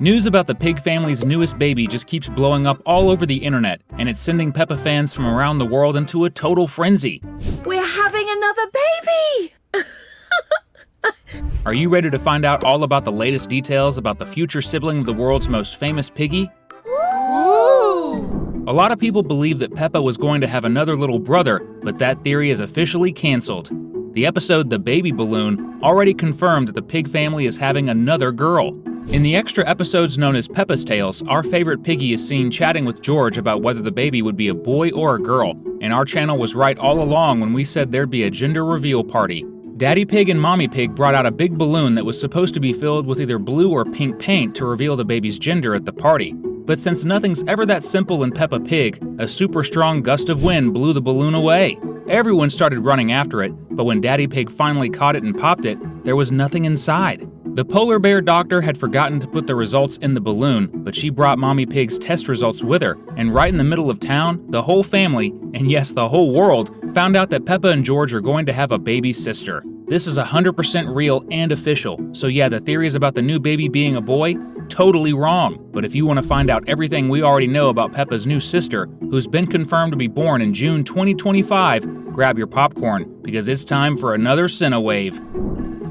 News about the Pig family's newest baby just keeps blowing up all over the internet, and it's sending Peppa fans from around the world into a total frenzy. We're having another baby! Are you ready to find out all about the latest details about the future sibling of the world's most famous piggy? Ooh. A lot of people believe that Peppa was going to have another little brother, but that theory is officially canceled. The episode The Baby Balloon already confirmed that the Pig family is having another girl. In the extra episodes known as Peppa's Tales, our favorite piggy is seen chatting with George about whether the baby would be a boy or a girl, and our channel was right all along when we said there'd be a gender reveal party. Daddy Pig and Mommy Pig brought out a big balloon that was supposed to be filled with either blue or pink paint to reveal the baby's gender at the party. But since nothing's ever that simple in Peppa Pig, a super strong gust of wind blew the balloon away. Everyone started running after it, but when Daddy Pig finally caught it and popped it, there was nothing inside. The polar bear doctor had forgotten to put the results in the balloon, but she brought Mommy Pig's test results with her, and right in the middle of town, the whole family, and yes, the whole world, found out that Peppa and George are going to have a baby sister. This is 100% real and official, so yeah, the theories about the new baby being a boy, totally wrong. But if you want to find out everything we already know about Peppa's new sister, who's been confirmed to be born in June 2025, grab your popcorn, because it's time for another Cinewave.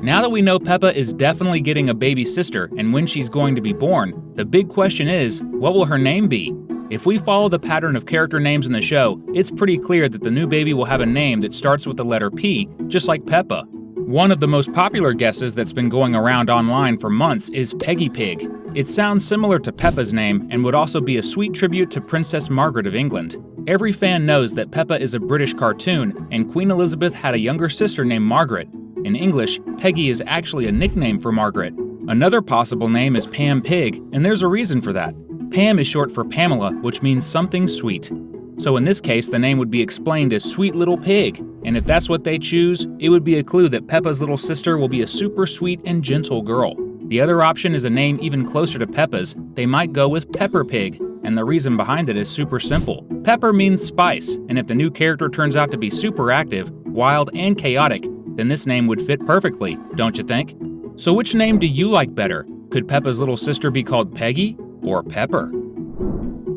Now that we know Peppa is definitely getting a baby sister and when she's going to be born, the big question is, what will her name be? If we follow the pattern of character names in the show, it's pretty clear that the new baby will have a name that starts with the letter P, just like Peppa. One of the most popular guesses that's been going around online for months is Peggy Pig. It sounds similar to Peppa's name and would also be a sweet tribute to Princess Margaret of England. Every fan knows that Peppa is a British cartoon, and Queen Elizabeth had a younger sister named Margaret. In English, Peggy is actually a nickname for Margaret. Another possible name is Pam Pig, and there's a reason for that. Pam is short for Pamela, which means something sweet. So in this case, the name would be explained as Sweet Little Pig, and if that's what they choose, it would be a clue that Peppa's little sister will be a super sweet and gentle girl. The other option is a name even closer to Peppa's. They might go with Pepper Pig, and the reason behind it is super simple. Pepper means spice, and if the new character turns out to be super active, wild, and chaotic, then this name would fit perfectly, don't you think? So which name do you like better? Could Peppa's little sister be called Peggy or Pepper?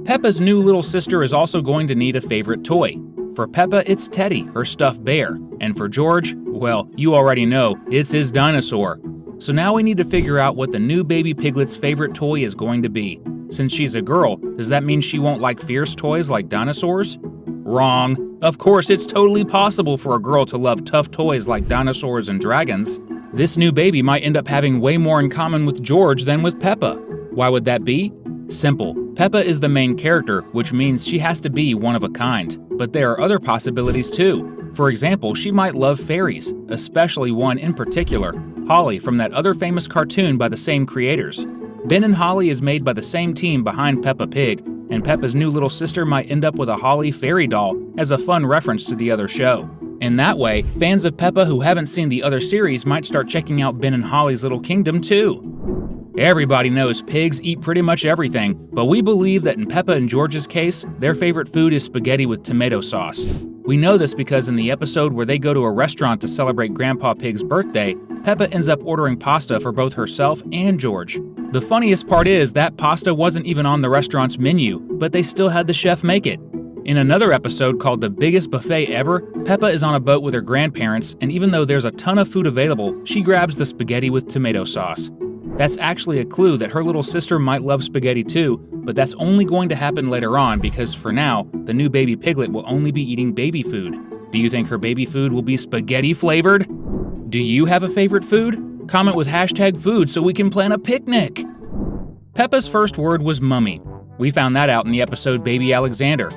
Peppa's new little sister is also going to need a favorite toy. For Peppa, it's Teddy, her stuffed bear. And for George, well, you already know, it's his dinosaur. So now we need to figure out what the new baby piglet's favorite toy is going to be. Since she's a girl, does that mean she won't like fierce toys like dinosaurs? Wrong. Of course, it's totally possible for a girl to love tough toys like dinosaurs and dragons. This new baby might end up having way more in common with George than with Peppa. Why would that be? Simple. Peppa is the main character, which means she has to be one of a kind. But there are other possibilities too. For example, she might love fairies, especially one in particular, Holly from that other famous cartoon by the same creators. Ben and Holly is made by the same team behind Peppa Pig, and Peppa's new little sister might end up with a Holly fairy doll as a fun reference to the other show. In that way, fans of Peppa who haven't seen the other series might start checking out Ben and Holly's Little Kingdom too. Everybody knows pigs eat pretty much everything, but we believe that in Peppa and George's case, their favorite food is spaghetti with tomato sauce. We know this because in the episode where they go to a restaurant to celebrate Grandpa Pig's birthday, Peppa ends up ordering pasta for both herself and George. The funniest part is that pasta wasn't even on the restaurant's menu, but they still had the chef make it. In another episode called The Biggest Buffet Ever, Peppa is on a boat with her grandparents, and even though there's a ton of food available, she grabs the spaghetti with tomato sauce. That's actually a clue that her little sister might love spaghetti too, but that's only going to happen later on because for now, the new baby piglet will only be eating baby food. Do you think her baby food will be spaghetti flavored? Do you have a favorite food? Comment with #food so we can plan a picnic! Peppa's first word was mummy. We found that out in the episode Baby Alexander.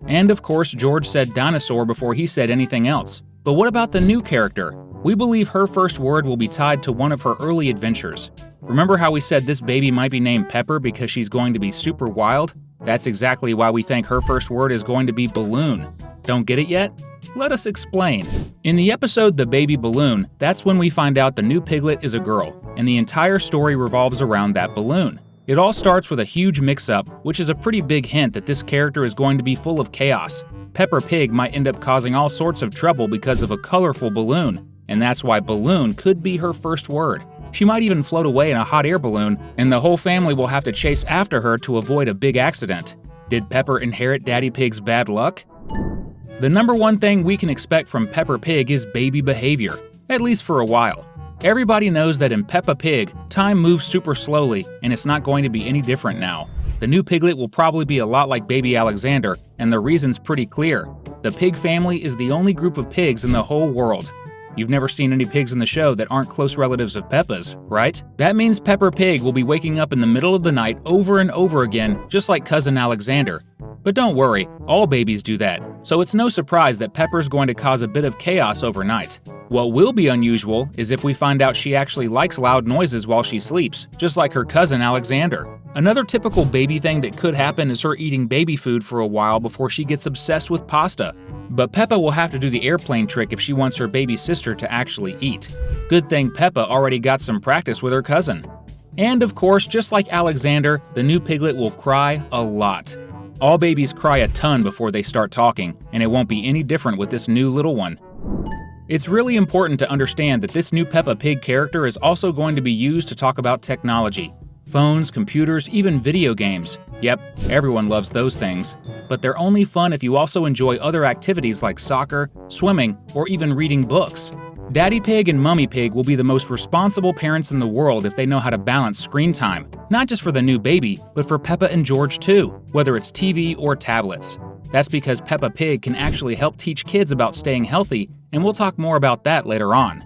And of course, George said dinosaur before he said anything else. But what about the new character? We believe her first word will be tied to one of her early adventures. Remember how we said this baby might be named Pepper because she's going to be super wild? That's exactly why we think her first word is going to be balloon. Don't get it yet? Let us explain. In the episode The Baby Balloon, that's when we find out the new piglet is a girl, and the entire story revolves around that balloon. It all starts with a huge mix-up, which is a pretty big hint that this character is going to be full of chaos. Peppa Pig might end up causing all sorts of trouble because of a colorful balloon, and that's why balloon could be her first word. She might even float away in a hot air balloon, and the whole family will have to chase after her to avoid a big accident. Did Peppa inherit Daddy Pig's bad luck? The number one thing we can expect from Peppa Pig is baby behavior, at least for a while. Everybody knows that in Peppa Pig, time moves super slowly, and it's not going to be any different now. The new piglet will probably be a lot like baby Alexander, and the reason's pretty clear. The pig family is the only group of pigs in the whole world. You've never seen any pigs in the show that aren't close relatives of Peppa's, right? That means Peppa Pig will be waking up in the middle of the night over and over again, just like cousin Alexander. But don't worry, all babies do that, so it's no surprise that Peppa's going to cause a bit of chaos overnight. What will be unusual is if we find out she actually likes loud noises while she sleeps, just like her cousin Alexander. Another typical baby thing that could happen is her eating baby food for a while before she gets obsessed with pasta. But Peppa will have to do the airplane trick if she wants her baby sister to actually eat. Good thing Peppa already got some practice with her cousin. And of course, just like Alexander, the new piglet will cry a lot. All babies cry a ton before they start talking, and it won't be any different with this new little one. It's really important to understand that this new Peppa Pig character is also going to be used to talk about technology. Phones, computers, even video games. Yep, everyone loves those things. But they're only fun if you also enjoy other activities like soccer, swimming, or even reading books. Daddy Pig and Mummy Pig will be the most responsible parents in the world if they know how to balance screen time, not just for the new baby, but for Peppa and George too, whether it's TV or tablets. That's because Peppa Pig can actually help teach kids about staying healthy, and we'll talk more about that later on.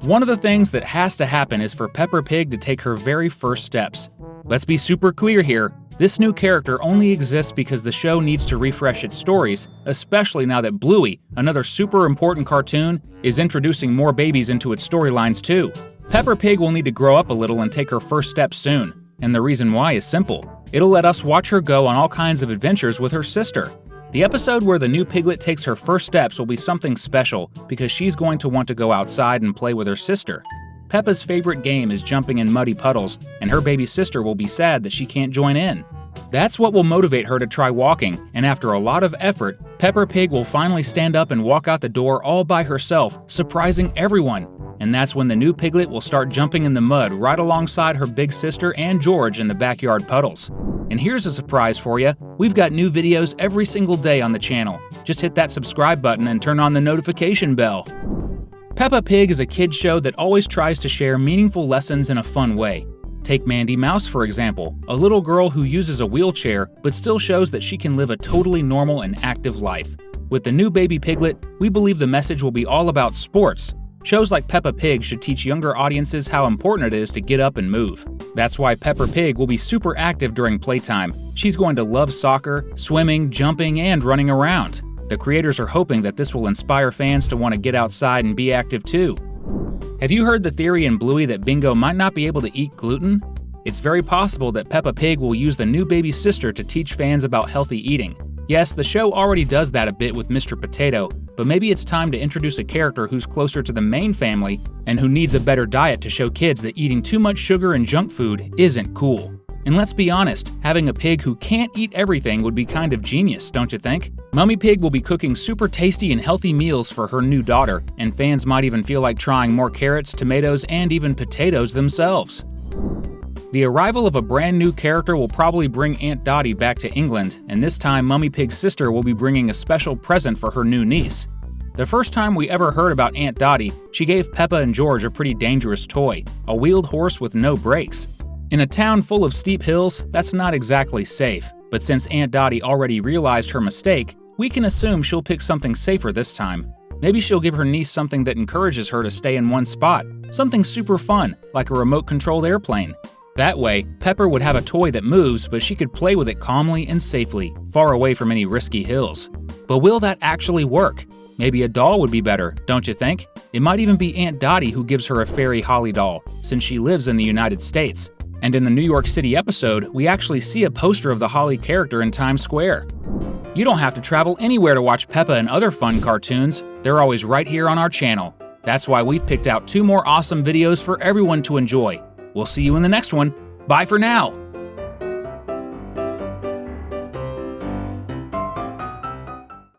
One of the things that has to happen is for Peppa Pig to take her very first steps. Let's be super clear here. This new character only exists because the show needs to refresh its stories, especially now that Bluey, another super important cartoon, is introducing more babies into its storylines too. Peppa Pig will need to grow up a little and take her first steps soon, and the reason why is simple. It'll let us watch her go on all kinds of adventures with her sister. The episode where the new piglet takes her first steps will be something special because she's going to want to go outside and play with her sister. Peppa's favorite game is jumping in muddy puddles, and her baby sister will be sad that she can't join in. That's what will motivate her to try walking, and after a lot of effort, Peppa Pig will finally stand up and walk out the door all by herself, surprising everyone. And that's when the new piglet will start jumping in the mud right alongside her big sister and George in the backyard puddles. And here's a surprise for you. We've got new videos every single day on the channel. Just hit that subscribe button and turn on the notification bell. Peppa Pig is a kid's show that always tries to share meaningful lessons in a fun way. Take Mandy Mouse, for example, a little girl who uses a wheelchair but still shows that she can live a totally normal and active life. With the new baby piglet, we believe the message will be all about sports. Shows like Peppa Pig should teach younger audiences how important it is to get up and move. That's why Peppa Pig will be super active during playtime. She's going to love soccer, swimming, jumping, and running around. The creators are hoping that this will inspire fans to want to get outside and be active too. Have you heard the theory in Bluey that Bingo might not be able to eat gluten? It's very possible that Peppa Pig will use the new baby sister to teach fans about healthy eating. Yes, the show already does that a bit with Mr. Potato, but maybe it's time to introduce a character who's closer to the main family and who needs a better diet to show kids that eating too much sugar and junk food isn't cool. And let's be honest, having a pig who can't eat everything would be kind of genius, don't you think? Mummy Pig will be cooking super tasty and healthy meals for her new daughter, and fans might even feel like trying more carrots, tomatoes, and even potatoes themselves. The arrival of a brand new character will probably bring Aunt Dottie back to England, and this time Mummy Pig's sister will be bringing a special present for her new niece. The first time we ever heard about Aunt Dottie, she gave Peppa and George a pretty dangerous toy, a wheeled horse with no brakes. In a town full of steep hills, that's not exactly safe, but since Aunt Dottie already realized her mistake, we can assume she'll pick something safer this time. Maybe she'll give her niece something that encourages her to stay in one spot, something super fun, like a remote-controlled airplane. That way, Peppa would have a toy that moves, but she could play with it calmly and safely, far away from any risky hills. But will that actually work? Maybe a doll would be better, don't you think? It might even be Aunt Dottie who gives her a fairy Holly doll, since she lives in the United States. And in the New York City episode, we actually see a poster of the Holly character in Times Square. You don't have to travel anywhere to watch Peppa and other fun cartoons. They're always right here on our channel. That's why we've picked out 2 more awesome videos for everyone to enjoy. We'll see you in the next one. Bye for now!